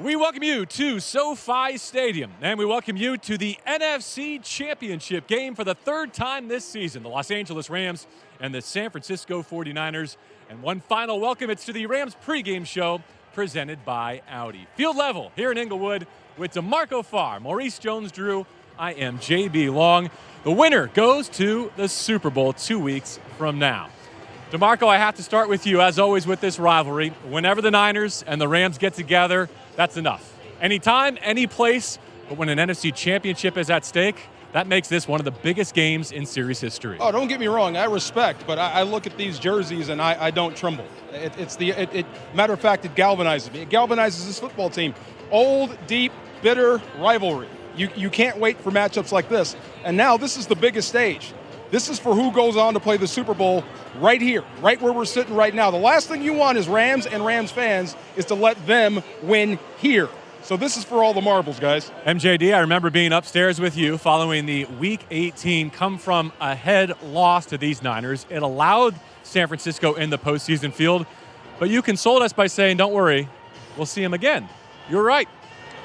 We welcome you to SoFi Stadium, and we welcome you to the NFC Championship game for the third time this season. The Los Angeles Rams and the San Francisco 49ers. And one final welcome, it's to the Rams PreGame Show presented by Audi. Field level here in Inglewood with DeMarco Farr, Maurice Jones-Drew. I am JB Long. The winner goes to the Super Bowl 2 weeks from now. DeMarco, I have to start with you, as always, with this rivalry. Whenever the Niners and the Rams get together, that's enough. Anytime, any place, but when an NFC Championship is at stake, that makes this one of the biggest games in series history. Oh, don't get me wrong. I respect, but I look at these jerseys and I don't tremble. Matter of fact, it galvanizes me. It galvanizes this football team. Old, deep, bitter rivalry. You can't wait for matchups like this. And now this is the biggest stage. This is for who goes on to play the Super Bowl right here, right where we're sitting right now. The last thing you want as Rams and Rams fans is to let them win here. So this is for all the marbles, guys. MJD, I remember being upstairs with you following the Week 18 come-from-ahead loss to these Niners. It allowed San Francisco in the postseason field, but you consoled us by saying, don't worry, we'll see them again. You're right.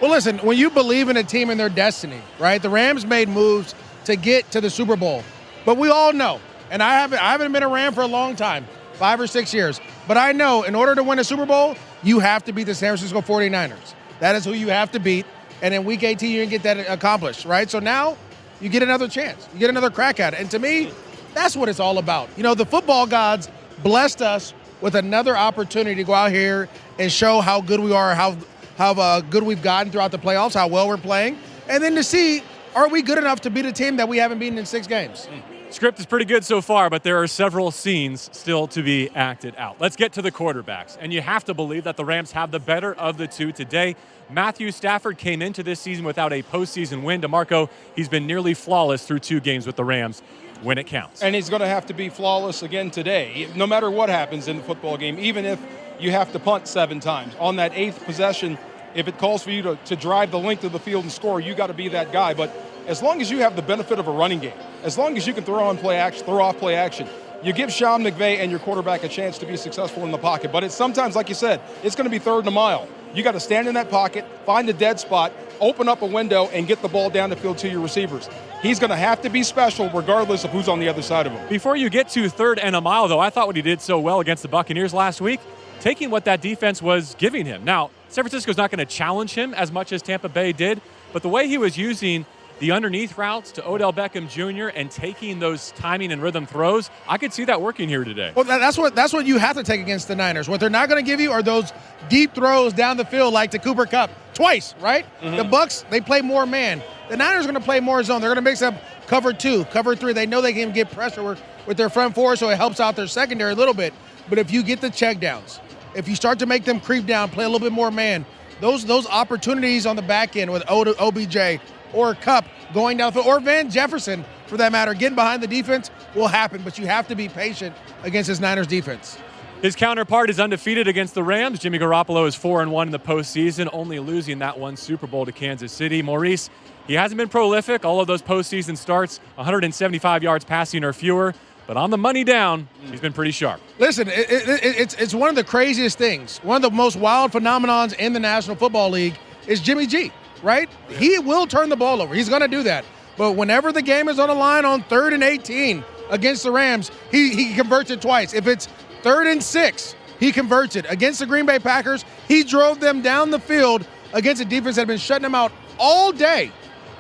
Well, listen, when you believe in a team and their destiny, right, the Rams made moves to get to the Super Bowl. But we all know, and I haven't been a Ram for a long time, 5 or 6 years, but I know in order to win a Super Bowl, you have to beat the San Francisco 49ers. That is who you have to beat, and in Week 18, you can get that accomplished, right? So now you get another chance. You get another crack at it. And to me, that's what it's all about. You know, the football gods blessed us with another opportunity to go out here and show how good we are, how good we've gotten throughout the playoffs, how well we're playing, and then to see, are we good enough to beat a team that we haven't beaten in 6 games? Script is pretty good so far, but there are several scenes still to be acted out. Let's get to the quarterbacks. And you have to believe that the Rams have the better of the two today. Matthew Stafford came into this season without a postseason win. DeMarco, he's been nearly flawless through 2 games with the Rams when it counts. And he's going to have to be flawless again today, no matter what happens in the football game, even if you have to punt 7 times. On that 8th possession, if it calls for you to drive the length of the field and score, you got to be that guy. But as long as you have the benefit of a running game, as long as you can throw off play action, you give Sean McVay and your quarterback a chance to be successful in the pocket. But it's sometimes, like you said, it's going to be 3rd and a mile. You got to stand in that pocket, find a dead spot, open up a window, and get the ball down the field to your receivers. He's going to have to be special regardless of who's on the other side of him. Before you get to 3rd and a mile, though, I thought what he did so well against the Buccaneers last week, taking what that defense was giving him. Now, San Francisco's not going to challenge him as much as Tampa Bay did, but the way he was using the underneath routes to Odell Beckham Jr. and taking those timing and rhythm throws, I could see that working here today. Well, that's what you have to take against the Niners. What they're not going to give you are those deep throws down the field like to Cooper Kupp twice, right? Mm-hmm. The Bucs, they play more man. The Niners are going to play more zone. They're going to mix up cover 2, cover 3. They know they can get pressure with their front 4, so it helps out their secondary a little bit. But if you get the checkdowns, if you start to make them creep down, play a little bit more man, those opportunities on the back end with OBJ or Kupp going down the field, or Van Jefferson, for that matter, getting behind the defense will happen, but you have to be patient against this Niners defense. His counterpart is undefeated against the Rams. Jimmy Garoppolo is 4-1 in the postseason, only losing that one Super Bowl to Kansas City. Maurice, he hasn't been prolific. All of those postseason starts, 175 yards passing or fewer. But on the money down, he's been pretty sharp. Listen, it's one of the craziest things. One of the most wild phenomenons in the National Football League is Jimmy G, right? Yeah. He will turn the ball over. He's going to do that. But whenever the game is on the line on 3rd and 18 against the Rams, he converts it twice. If it's 3rd and 6, he converts it. Against the Green Bay Packers, he drove them down the field against a defense that had been shutting them out all day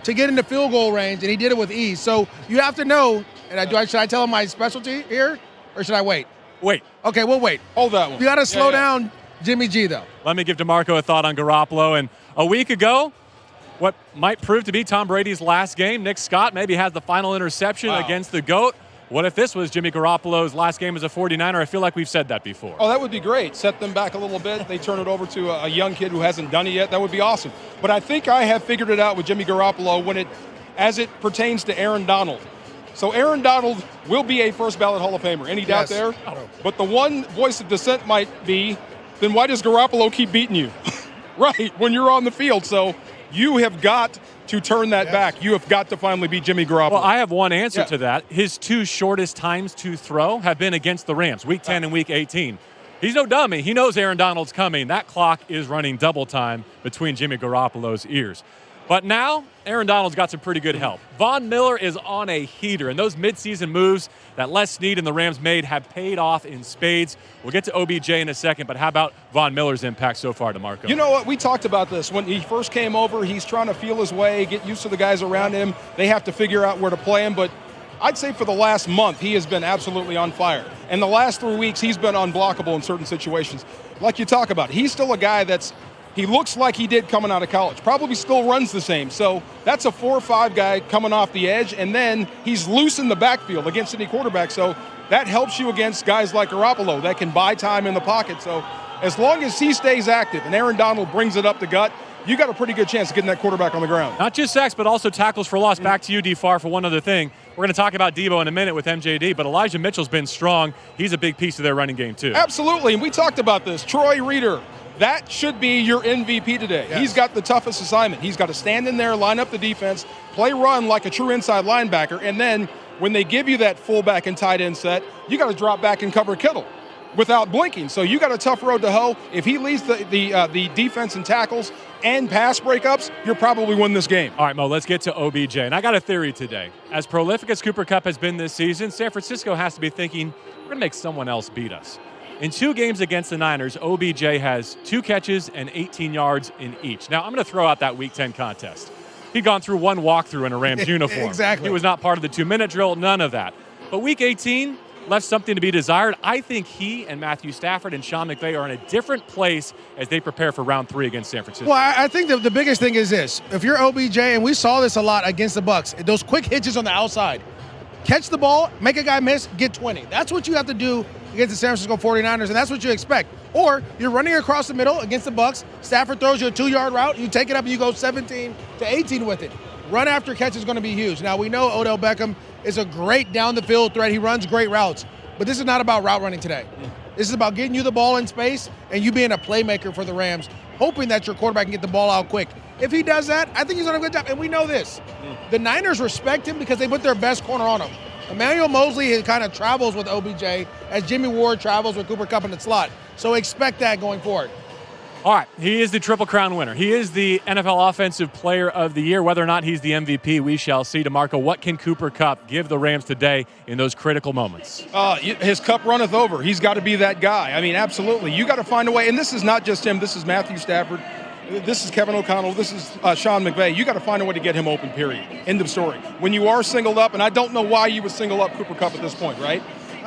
to get into field goal range, and he did it with ease. So you have to know, and should I tell him my specialty here, or should I wait? Wait. Okay, we'll wait. Hold that one. You got to slow down Jimmy G, though. Let me give DeMarco a thought on Garoppolo. And a week ago, what might prove to be Tom Brady's last game, Nick Scott maybe has the final interception against the GOAT. What if this was Jimmy Garoppolo's last game as a 49er? I feel like we've said that before. Oh, that would be great. Set them back a little bit. They turn it over to a young kid who hasn't done it yet. That would be awesome. But I think I have figured it out with Jimmy Garoppolo as it pertains to Aaron Donald. So Aaron Donald will be a first ballot Hall of Famer. Any doubt there? But the one voice of dissent might be, then why does Garoppolo keep beating you? Right, when you're on the field. So you have got to turn that back. You have got to finally beat Jimmy Garoppolo. Well, I have one answer to that. His 2 shortest times to throw have been against the Rams, Week 10 and Week 18. He's no dummy. He knows Aaron Donald's coming. That clock is running double time between Jimmy Garoppolo's ears. But now, Aaron Donald's got some pretty good help. Von Miller is on a heater, and those midseason moves that Les Snead and the Rams made have paid off in spades. We'll get to OBJ in a second, but how about Von Miller's impact so far, DeMarco? You know what? We talked about this. When he first came over, he's trying to feel his way, get used to the guys around him. They have to figure out where to play him, but I'd say for the last month, he has been absolutely on fire. And the last 3 weeks, he's been unblockable in certain situations. Like you talk about, he's still a guy he looks like he did coming out of college. Probably still runs the same. So that's a 4-5 guy coming off the edge, and then he's loose in the backfield against any quarterback. So that helps you against guys like Garoppolo that can buy time in the pocket. So as long as he stays active and Aaron Donald brings it up the gut, you got a pretty good chance of getting that quarterback on the ground. Not just sacks, but also tackles for loss. Back to you, D-Far, for one other thing. We're going to talk about Debo in a minute with MJD, but Elijah Mitchell's been strong. He's a big piece of their running game, too. Absolutely, and we talked about this. Troy Reeder, that should be your MVP today. Yes. He's got the toughest assignment. He's got to stand in there, line up the defense, play run like a true inside linebacker, and then when they give you that fullback and tight end set, you got to drop back and cover Kittle without blinking. So you got a tough road to hoe. If he leads the defense in tackles and pass breakups, you'll probably win this game. All right, Mo, let's get to OBJ. And I got a theory today. As prolific as Cooper Kupp has been this season, San Francisco has to be thinking, we're going to make someone else beat us. In 2 games against the Niners, OBJ has 2 catches and 18 yards in each. Now, I'm going to throw out that Week 10 contest. He'd gone through 1 walkthrough in a Rams uniform. Exactly. He was not part of the 2-minute drill, none of that. But Week 18 left something to be desired. I think he and Matthew Stafford and Sean McVay are in a different place as they prepare for round 3 against San Francisco. Well, I think the biggest thing is this. If you're OBJ, and we saw this a lot against the Bucks, those quick hitches on the outside, catch the ball, make a guy miss, get 20. That's what you have to do against the San Francisco 49ers, and that's what you expect. Or you're running across the middle against the Bucks, Stafford throws you a 2-yard route, you take it up and you go 17 to 18 with it. Run after catch is going to be huge. Now, we know Odell Beckham is a great down-the-field threat. He runs great routes. But this is not about route running today. This is about getting you the ball in space and you being a playmaker for the Rams, hoping that your quarterback can get the ball out quick. If he does that, I think he's doing a good job. And we know this. The Niners respect him because they put their best corner on him. Emmanuel Mosley kind of travels with OBJ as Jimmy Ward travels with Cooper Kupp in the slot. So expect that going forward. All right, he is the Triple Crown winner. He is the NFL Offensive Player of the Year. Whether or not he's the MVP, we shall see. DeMarco, what can Cooper Kupp give the Rams today in those critical moments? His cup runneth over. He's got to be that guy. I mean, absolutely. You got to find a way. And this is not just him. This is Matthew Stafford. This is Kevin O'Connell. This is Sean McVay. You got to find a way to get him open, period. End of story. When you are singled up, and I don't know why you would single up Cooper Kupp at this point, right?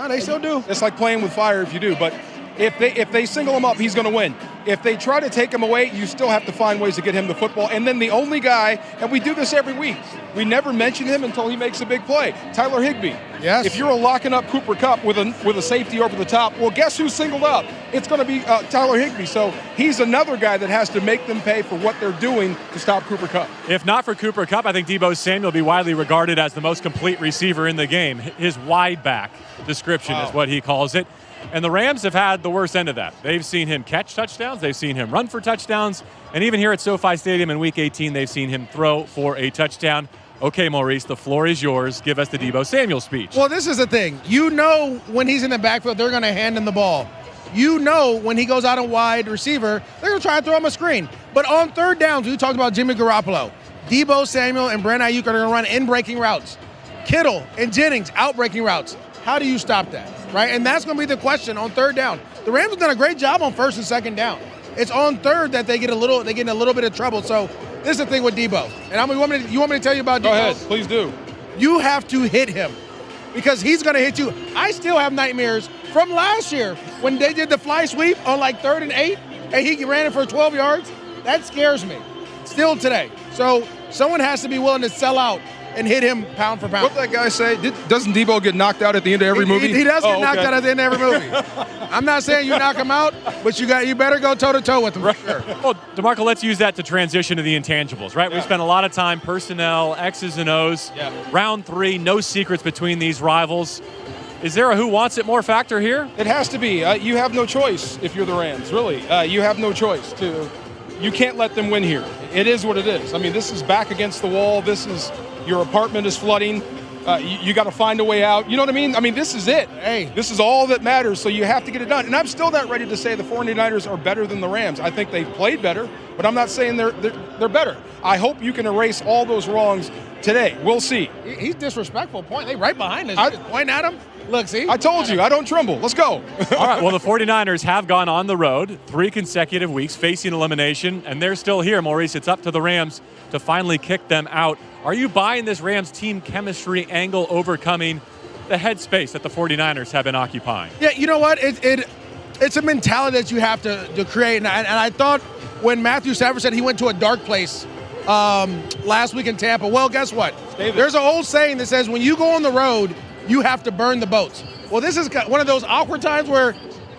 They still do. It's like playing with fire if you do. But if they single him up, he's going to win. If they try to take him away, you still have to find ways to get him the football. And then the only guy, and we do this every week, we never mention him until he makes a big play, Tyler Higbee. Yes. If you're locking up Cooper Kupp with a safety over the top, well, guess who's singled up? It's going to be Tyler Higbee. So he's another guy that has to make them pay for what they're doing to stop Cooper Kupp. If not for Cooper Kupp, I think Deebo Samuel will be widely regarded as the most complete receiver in the game. His wide back description is what he calls it. And the Rams have had the worst end of that. They've seen him catch touchdowns. They've seen him run for touchdowns. And even here at SoFi Stadium in Week 18, they've seen him throw for a touchdown. Okay, Maurice, the floor is yours. Give us the Deebo Samuel speech. Well, this is the thing. You know when he's in the backfield, they're going to hand him the ball. You know when he goes out on wide receiver, they're going to try and throw him a screen. But on third downs, we talked about Jimmy Garoppolo. Deebo Samuel and Brandon Ayuk are going to run in-breaking routes. Kittle and Jennings out-breaking routes. How do you stop that, right? And that's going to be the question on third down. The Rams have done a great job on first and second down. It's on third that they get in a little bit of trouble. So this is the thing with Deebo. And you want me to tell you about Deebo? Go ahead, please do. You have to hit him because he's going to hit you. I still have nightmares from last year when they did the fly sweep on like 3rd and 8 and he ran it for 12 yards. That scares me still today. So someone has to be willing to sell out and hit him pound for pound. What that guy say? Doesn't Deebo get knocked out at the end of every movie? He does get knocked out at the end of every movie. I'm not saying you knock him out, but you better go toe-to-toe with him for sure. Well, DeMarco, let's use that to transition to the intangibles, right? Yeah. We spent a lot of time personnel, X's and O's. Yeah. Round 3, no secrets between these rivals. Is there a who wants it more factor here? It has to be. You have no choice if you're the Rams, really. You have no choice. You can't let them win here. It is what it is. I mean, this is back against the wall. This is your apartment is flooding. You got to find a way out. You know what I mean? I mean, this is it. Hey. This is all that matters, so you have to get it done. And I'm still not ready to say the 49ers are better than the Rams. I think they've played better, but I'm not saying they're better. I hope you can erase all those wrongs today. We'll see. He's disrespectful. Point. They right behind us. Just pointing at him. Look, see? I told you, I don't tremble. Let's go. All right, well, the 49ers have gone on the road 3 consecutive weeks facing elimination, and they're still here, Maurice. It's up to the Rams to finally kick them out. Are you buying this Rams team chemistry angle overcoming the headspace that the 49ers have been occupying? Yeah, you know what? It's a mentality that you have to create. And I thought when Matthew Stafford said he went to a dark place last week in Tampa, well, guess what? There's an old saying that says when you go on the road, you have to burn the boats. Well, this is one of those awkward times where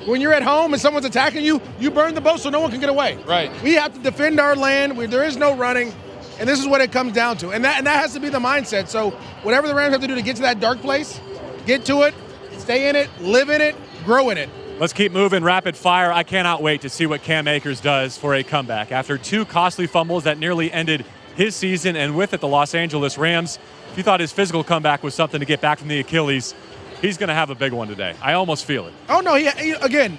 when you're at home and someone's attacking you, you burn the boat so no one can get away. Right. We have to defend our land. There is no running, and this is what it comes down to. And that has to be the mindset. So whatever the Rams have to do to get to that dark place, get to it, stay in it, live in it, grow in it. Let's keep moving rapid fire. I cannot wait to see what Cam Akers does for a comeback. After 2 costly fumbles that nearly ended his season, and with it the Los Angeles Rams, if you thought his physical comeback was something to get back from the Achilles, he's going to have a big one today. I almost feel it. Oh, no, again,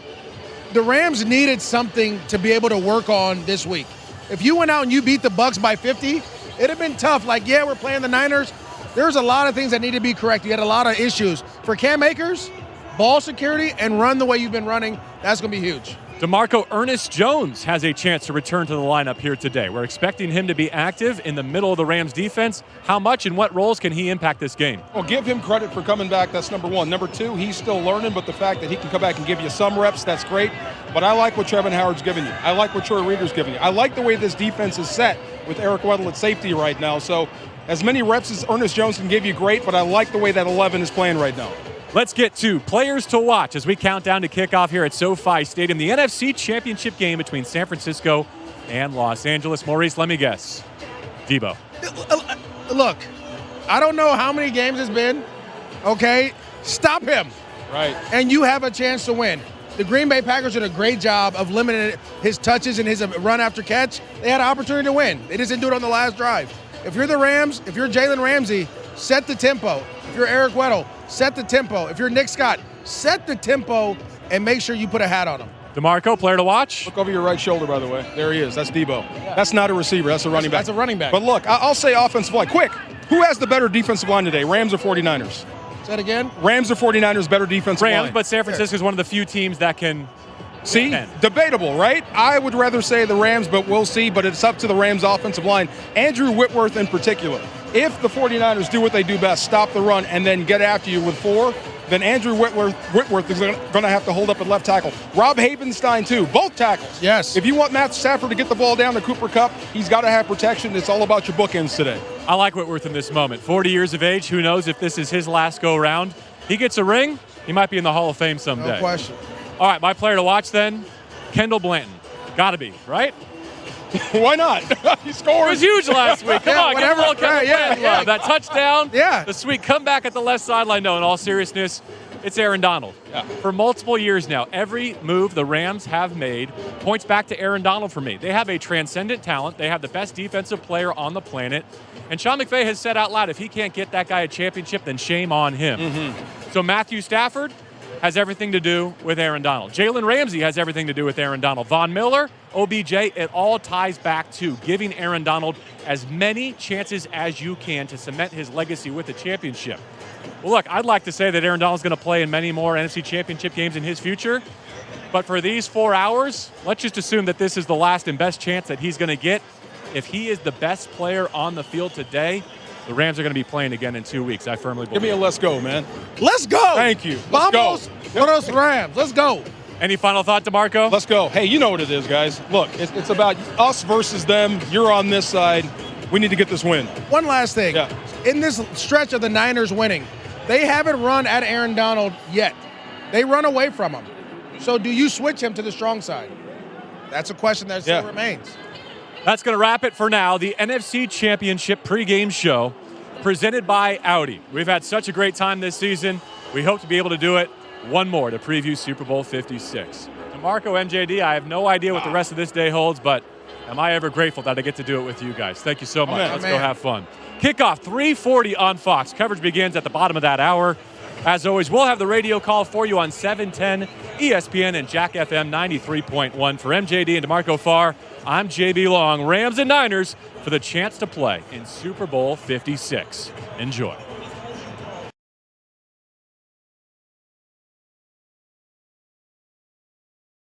the Rams needed something to be able to work on this week. If you went out and you beat the Bucs by 50, it'd have been tough. Like, yeah, we're playing the Niners. There's a lot of things that need to be corrected. You had a lot of issues. For Cam Akers, ball security and run the way you've been running, that's going to be huge. DeMarco Ernest Jones has a chance to return to the lineup here today. We're expecting him to be active in the middle of the Rams defense. How much and what roles can he impact this game? Well, give him credit for coming back. That's number one. Number two, he's still learning, but the fact that he can come back and give you some reps, that's great. But I like what Trevin Howard's giving you. I like what Troy Reader's giving you. I like the way this defense is set with Eric Weddle at safety right now. So as many reps as Ernest Jones can give you, great, but I like the way that 11 is playing right now. Let's get to players to watch as we count down to kickoff here at SoFi Stadium, the NFC Championship game between San Francisco and Los Angeles. Maurice, let me guess. Debo. Look, I don't know how many games it's been, okay? Stop him. Right. And you have a chance to win. The Green Bay Packers did a great job of limiting his touches and his run after catch. They had an opportunity to win. They just didn't do it on the last drive. If you're the Rams, if you're Jalen Ramsey, set the tempo. If you're Eric Weddle, set the tempo. If you're Nick Scott, set the tempo and make sure you put a hat on him. DeMarco, player to watch. Look over your right shoulder, by the way. There he is. That's Debo. That's not a receiver. That's a running back. That's a running back. But look, I'll say offensive line. Quick, who has the better defensive line today, Rams or 49ers? Say that again? Rams or 49ers better defensive line? Rams, but San Francisco is one of the few teams that can. See, debatable, right? I would rather say the Rams, but we'll see. But it's up to the Rams offensive line. Andrew Whitworth in particular. If the 49ers do what they do best, stop the run, and then get after you with 4, then Andrew Whitworth is going to have to hold up at left tackle. Rob Havenstein, too. Both tackles. Yes. If you want Matt Stafford to get the ball down to Cooper Kupp, he's got to have protection. It's all about your bookends today. I like Whitworth in this moment. 40 years of age. Who knows if this is his last go-round. He gets a ring, he might be in the Hall of Fame someday. No question. All right, my player to watch then, Kendall Blanton. Got to be, right? Why not? He scored. It was huge last week. Come on, whatever. give a little Kendall Blanton love. That touchdown, Yeah. the sweet comeback at the left sideline. No, in all seriousness, it's Aaron Donald. Yeah. For multiple years now, every move the Rams have made points back to Aaron Donald for me. They have a transcendent talent. They have the best defensive player on the planet. And Sean McVay has said out loud, if he can't get that guy a championship, then shame on him. Mm-hmm. So Matthew Stafford has everything to do with Aaron Donald. Jalen Ramsey has everything to do with Aaron Donald. Von Miller, OBJ, it all ties back to giving Aaron Donald as many chances as you can to cement his legacy with a championship. Well, look, I'd like to say that Aaron Donald's going to play in many more NFC Championship games in his future, but for these 4 hours, let's just assume that this is the last and best chance that he's going to get. If he is the best player on the field today, the Rams are going to be playing again in 2 weeks. I firmly believe. Give me a let's go, man. Let's go. Thank you. Let's Vamos go. for those Rams. Let's go. Any final thought, DeMarco? Let's go. Hey, you know what it is, guys. Look, it's about us versus them. You're on this side. We need to get this win. One last thing. Yeah. In this stretch of the Niners winning, they haven't run at Aaron Donald yet. They run away from him. So do you switch him to the strong side? That's a question that still remains. That's going to wrap it for now. The NFC Championship pregame show presented by Audi. We've had such a great time this season. We hope to be able to do it one more to preview Super Bowl 56. DeMarco, MJD, I have no idea what the rest of this day holds, but am I ever grateful that I get to do it with you guys. Thank you so much. Let's go have fun. Kickoff 3:40 on Fox. Coverage begins at the bottom of that hour. As always, we'll have the radio call for you on 710 ESPN and Jack FM 93.1. For MJD and DeMarco Farr, I'm JB Long. Rams and Niners for the chance to play in Super Bowl 56. Enjoy.